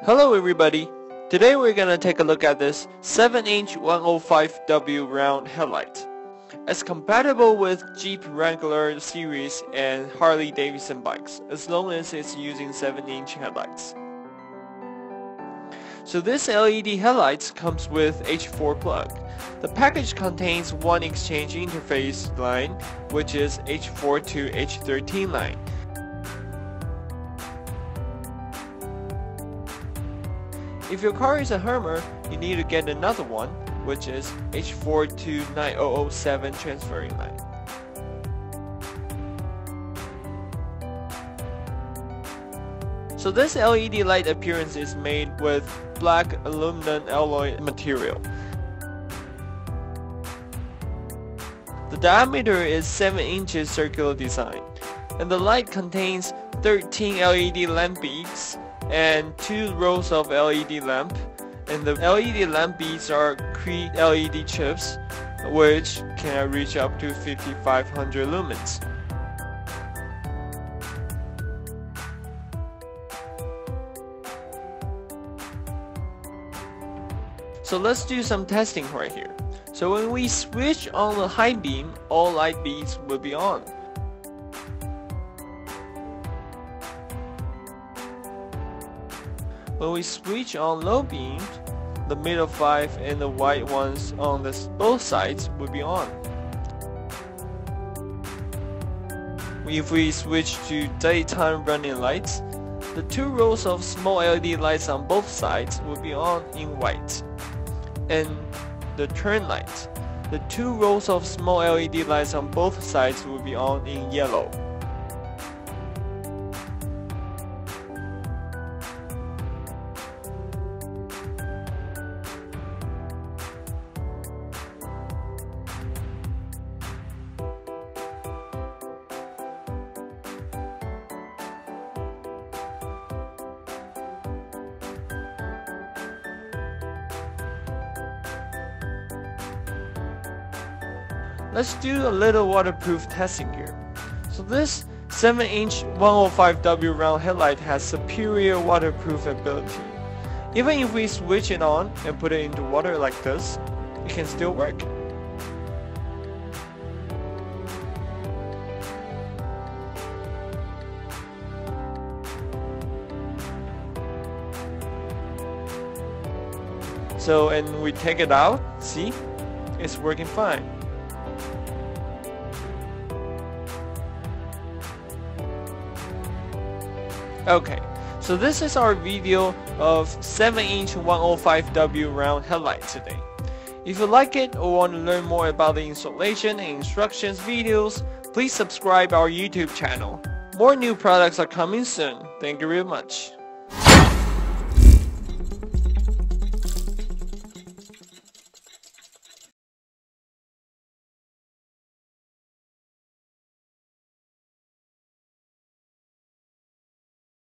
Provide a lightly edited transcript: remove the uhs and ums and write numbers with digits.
Hello everybody! Today we're gonna take a look at this 7-inch 105W round headlight. It's compatible with Jeep Wrangler series and Harley Davidson bikes, as long as it's using 7-inch headlights. So this LED headlights comes with H4 plug. The package contains one exchange interface line, which is H4 to H13 line. If your car is a Hummer, you need to get another one, which is H4 to 9007 transferring line. So this LED light appearance is made with black aluminum alloy material. The diameter is 7 inches circular design, and the light contains 13 LED lamp beads and 2 rows of LED lamp, and the LED lamp beads are Cree LED chips, which can reach up to 5500 lumens. So let's do some testing right here. So when we switch on the high beam, all light beads will be on. When we switch on low beam, the middle 5 and the white ones on both sides will be on. If we switch to daytime running lights, the 2 rows of small LED lights on both sides will be on in white. And the turn lights, the 2 rows of small LED lights on both sides will be on in yellow. Let's do a little waterproof testing here. So this 7-inch 105W round headlight has superior waterproof ability. Even if we switch it on and put it into water like this, it can still work. So, and we take it out, see? It's working fine. Okay, so this is our video of 7-inch 105W round headlight today. If you like it or want to learn more about the installation and instructions videos, please subscribe our YouTube channel. More new products are coming soon. Thank you very much.